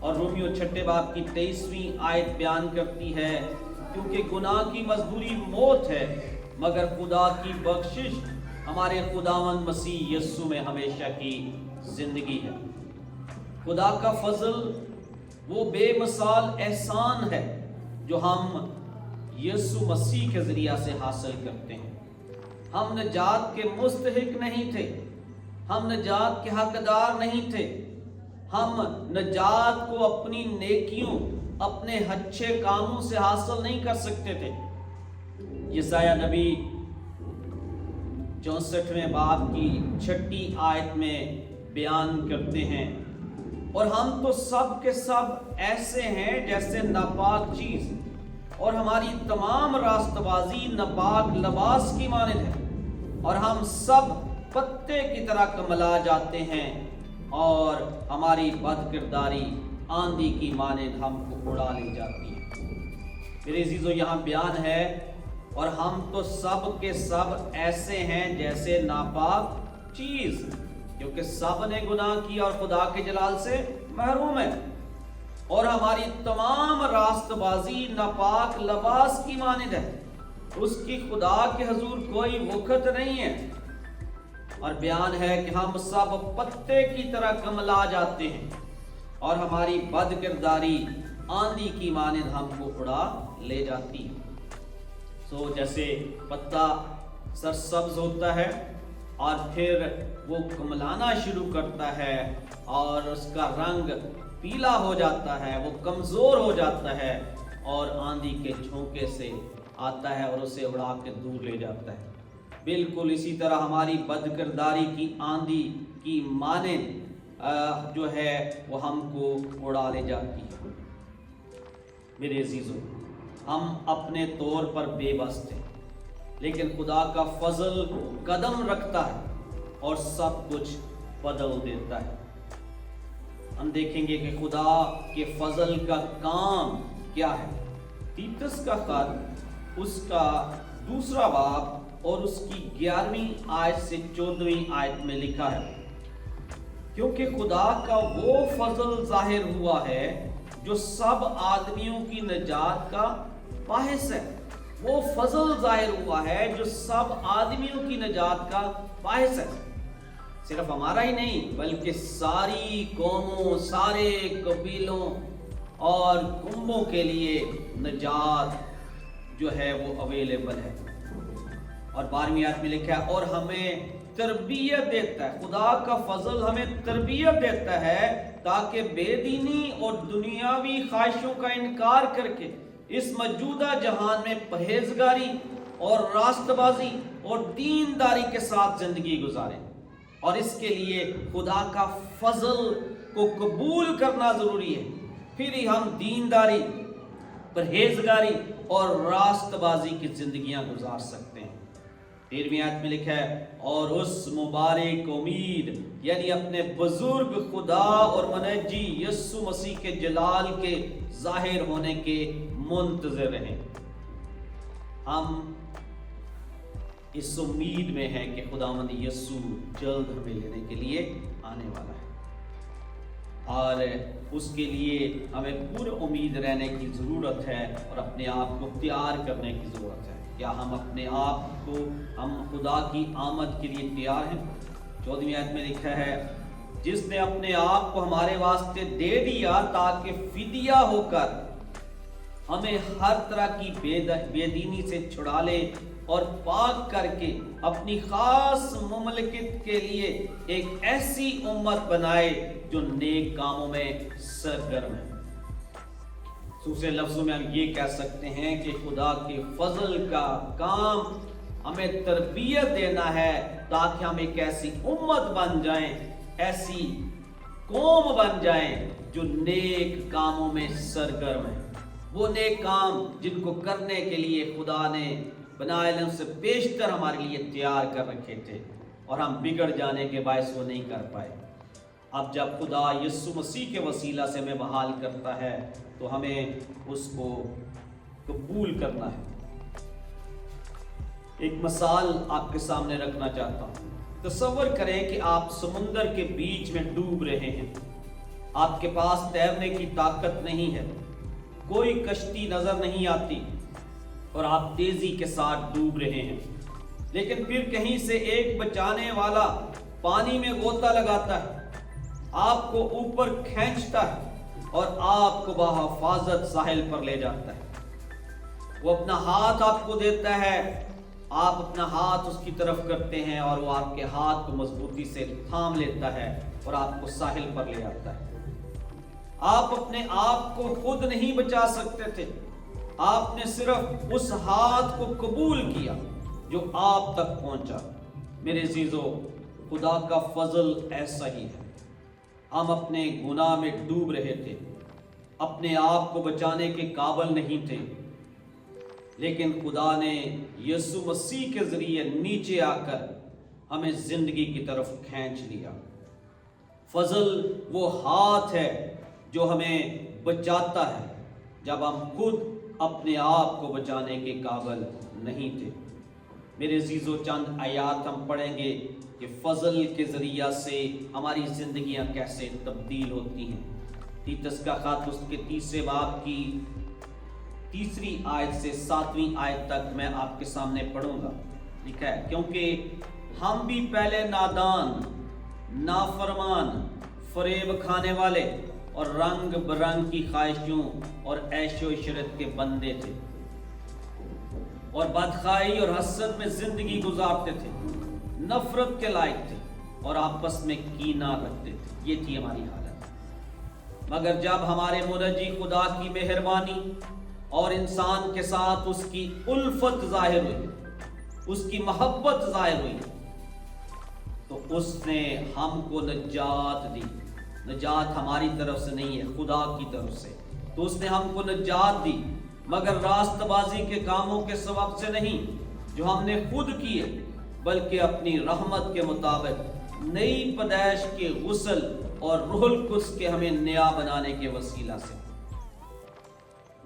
اور رومیو 6 باب کی 23ویں آیت بیان کرتی ہے کیونکہ گناہ کی مزدوری موت ہے مگر خدا کی بخشش ہمارے خداوند مسیح یسوع میں ہمیشہ کی زندگی ہے۔ خدا کا فضل وہ بے مثال احسان ہے جو ہم یسوع مسیح کے ذریعہ سے حاصل کرتے ہیں۔ ہم نجات کے مستحق نہیں تھے، ہم نجات کے حقدار نہیں تھے، ہم نجات کو اپنی نیکیوں، اپنے اچھے کاموں سے حاصل نہیں کر سکتے تھے۔ یسایہ نبی 64 باب کی 6 آیت میں بیان کرتے ہیں، اور ہم تو سب کے سب ایسے ہیں جیسے ناپاک چیز، اور ہماری تمام راست بازی ناپاک لباس کی مانند ہے، اور ہم سب پتے کی طرح کملا جاتے ہیں، اور ہماری بد کرداری آندھی کی مانند ہم کو اڑا لے جاتی ہے۔ میرے عزیزو، یہاں بیان ہے اور ہم تو سب کے سب ایسے ہیں جیسے ناپاک چیز، کیونکہ سب نے گناہ کیا اور خدا کے جلال سے محروم ہے، اور ہماری تمام راست بازی ناپاک لباس کی مانند ہے، اس کی خدا کے حضور کوئی وقت نہیں ہے۔ اور بیان ہے کہ ہم سب پتے کی طرح کملا جاتے ہیں، اور ہماری بد کرداری آندھی کی مانند ہم کو اڑا لے جاتی ہے۔ جیسے پتا سرسبز ہوتا ہے اور پھر وہ کملانا شروع کرتا ہے اور اس کا رنگ پیلا ہو جاتا ہے، وہ کمزور ہو جاتا ہے اور آندھی کے جھونکے سے آتا ہے اور اسے اڑا کے دور لے جاتا ہے۔ بالکل اسی طرح ہماری بد کرداری کی آندھی کی مانند جو ہے وہ ہم کو اڑا لے جاتی ہے۔ میرے عزیزو، ہم اپنے طور پر بے بس تھے، لیکن خدا کا فضل قدم رکھتا ہے اور سب کچھ بدل دیتا ہے۔ ہم دیکھیں گے کہ خدا کے فضل کا کام کیا ہے۔ تیتس کا خط اس کا 2 باب اور اس کی 11ویں آیت سے 14ویں آیت میں لکھا ہے، کیونکہ خدا کا وہ فضل ظاہر ہوا ہے جو سب آدمیوں کی نجات کا باعث ہے۔ وہ فضل ظاہر ہوا ہے جو سب آدمیوں کی نجات کا باعث ہے، صرف ہمارا ہی نہیں بلکہ ساری قوموں، سارے قبیلوں اور قوموں کے لیے نجات جو ہے وہ اویلیبل ہے۔ اور 12ویں آیت میں لکھا ہے، اور ہمیں تربیت دیتا ہے، خدا کا فضل ہمیں تربیت دیتا ہے تاکہ بے دینی اور دنیاوی خواہشوں کا انکار کر کے اس موجودہ جہان میں پرہیزگاری اور راست بازی اور دینداری کے ساتھ زندگی گزاریں۔ اور اس کے لیے خدا کا فضل کو قبول کرنا ضروری ہے، پھر ہی ہم دینداری، پرہیزگاری اور راست بازی کی زندگیاں گزار سکتے ہیں۔ 13ویں آیت میں لکھا ہے، اور اس مبارک امید یعنی اپنے بزرگ خدا اور منجی یسوع مسیح کے جلال کے ظاہر ہونے کے منتظر رہیں۔ ہم اس امید میں ہیں کہ خداوند یسوع جلد ہمیں لینے کے لیے آنے والا ہے، اور اس کے لیے ہمیں پورا امید رہنے کی ضرورت ہے اور اپنے آپ کو تیار کرنے کی ضرورت ہے۔ کیا ہم اپنے آپ کو، ہم خدا کی آمد کے لیے تیار ہیں؟ 14ویں آیت میں لکھا ہے، جس نے اپنے آپ کو ہمارے واسطے دے دیا تاکہ فدیہ ہو کر ہمیں ہر طرح کی بے دینی سے چھڑا لے اور پاک کر کے اپنی خاص مملکت کے لیے ایک ایسی امت بنائے جو نیک کاموں میں سرگرم ہے۔ دوسرے لفظوں میں ہم یہ کہہ سکتے ہیں کہ خدا کے فضل کا کام ہمیں تربیت دینا ہے تاکہ ہم ایک ایسی امت بن جائیں، ایسی قوم بن جائیں جو نیک کاموں میں سرگرم ہے۔ وہ نیک کام جن کو کرنے کے لیے خدا نے بنا علم سے بیشتر ہمارے لیے تیار کر رکھے تھے، اور ہم بگڑ جانے کے باعث وہ نہیں کر پائے۔ اب جب خدا یسوع مسیح کے وسیلہ سے ہمیں بحال کرتا ہے تو ہمیں اس کو قبول کرنا ہے۔ ایک مثال آپ کے سامنے رکھنا چاہتا ہوں۔ تصور کریں کہ آپ سمندر کے بیچ میں ڈوب رہے ہیں آپ کے پاس تیرنے کی طاقت نہیں ہے، کوئی کشتی نظر نہیں آتی اور آپ تیزی کے ساتھ ڈوب رہے ہیں، لیکن پھر کہیں سے ایک بچانے والا پانی میں غوطہ لگاتا ہے، آپ کو اوپر کھینچتا ہے اور آپ کو بحفاظت ساحل پر لے جاتا ہے۔ وہ اپنا ہاتھ آپ کو دیتا ہے، آپ اپنا ہاتھ اس کی طرف کرتے ہیں اور وہ آپ کے ہاتھ کو مضبوطی سے تھام لیتا ہے اور آپ کو ساحل پر لے آتا ہے۔ آپ اپنے آپ کو خود نہیں بچا سکتے تھے، آپ نے صرف اس ہاتھ کو قبول کیا جو آپ تک پہنچا۔ میرے عزیزو، خدا کا فضل ایسا ہی ہے۔ ہم اپنے گناہ میں ڈوب رہے تھے، اپنے آپ کو بچانے کے قابل نہیں تھے، لیکن خدا نے یسوع مسیح کے ذریعے نیچے آ کر ہمیں زندگی کی طرف کھینچ لیا۔ فضل وہ ہاتھ ہے جو ہمیں بچاتا ہے جب ہم خود اپنے آپ کو بچانے کے قابل نہیں تھے۔ میرے عزیزو، چند آیات ہم پڑھیں گے کہ فضل کے ذریعہ سے ہماری زندگیاں کیسے تبدیل ہوتی ہیں۔ تیتس کا خط اس کے 3 باب کی 3 آیت سے 7 آیت تک میں آپ کے سامنے پڑھوں گا۔ لکھا ہے، کیونکہ ہم بھی پہلے نادان، نافرمان، فریب کھانے والے اور رنگ برنگ کی خواہشوں اور عیش و عشرت کے بندے تھے، اور بدخواہی اور حسد میں زندگی گزارتے تھے، نفرت کے لائق تھے اور آپس میں کینہ رکھتے تھے۔ یہ تھی ہماری حالت۔ مگر جب ہمارے منجی خدا کی مہربانی اور انسان کے ساتھ اس کی الفت ظاہر ہوئی، اس کی محبت ظاہر ہوئی، تو اس نے ہم کو نجات دی۔ نجات ہماری طرف سے نہیں ہے، خدا کی طرف سے۔ تو اس نے ہم کو نجات دی، مگر راست بازی کے کاموں کے سبب سے نہیں جو ہم نے خود کیے، بلکہ اپنی رحمت کے مطابق نئی پیدائش کے غسل اور روح القدس کے ہمیں نیا بنانے کے وسیلہ سے،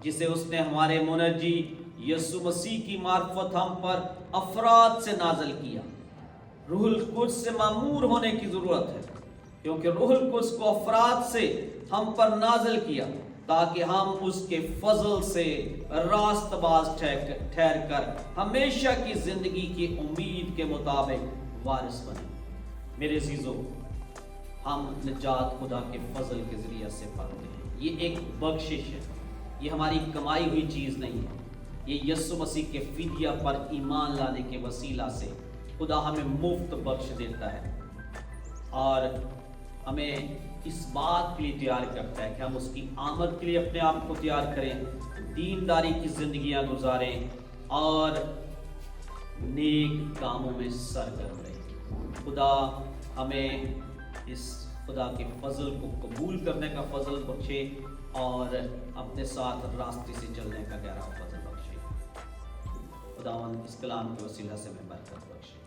جسے اس نے ہمارے منجی یسوع مسیح کی معرفت ہم پر افراد سے نازل کیا۔ روح القدس سے معمور ہونے کی ضرورت ہے، کیونکہ روح القدس کو افراد سے ہم پر نازل کیا تاکہ ہم اس کے فضل سے راست باز ٹھہر کر ہمیشہ کی زندگی کی امید کے مطابق وارث بنیں۔ میرے عزیزو، ہم نجات خدا کے فضل کے ذریعے سے پاتے ہیں۔ یہ ایک بخشش ہے، یہ ہماری کمائی ہوئی چیز نہیں ہے، یہ یسوع مسیح کے فدیہ پر ایمان لانے کے وسیلہ سے خدا ہمیں مفت بخش دیتا ہے، اور ہمیں اس بات کے لیے تیار کرتا ہے کہ ہم اس کی آمد کے لیے اپنے آپ کو تیار کریں، دینداری کی زندگیاں گزاریں اور نیک کاموں میں سرگرم رہیں۔ خدا ہمیں اس خدا کے فضل کو قبول کرنے کا فضل بخشے اور اپنے ساتھ راستے سے چلنے کا گہرا فضل بخشے۔ خداوند اس کلام کے وسیلہ سے ہمیں برکت بخشے۔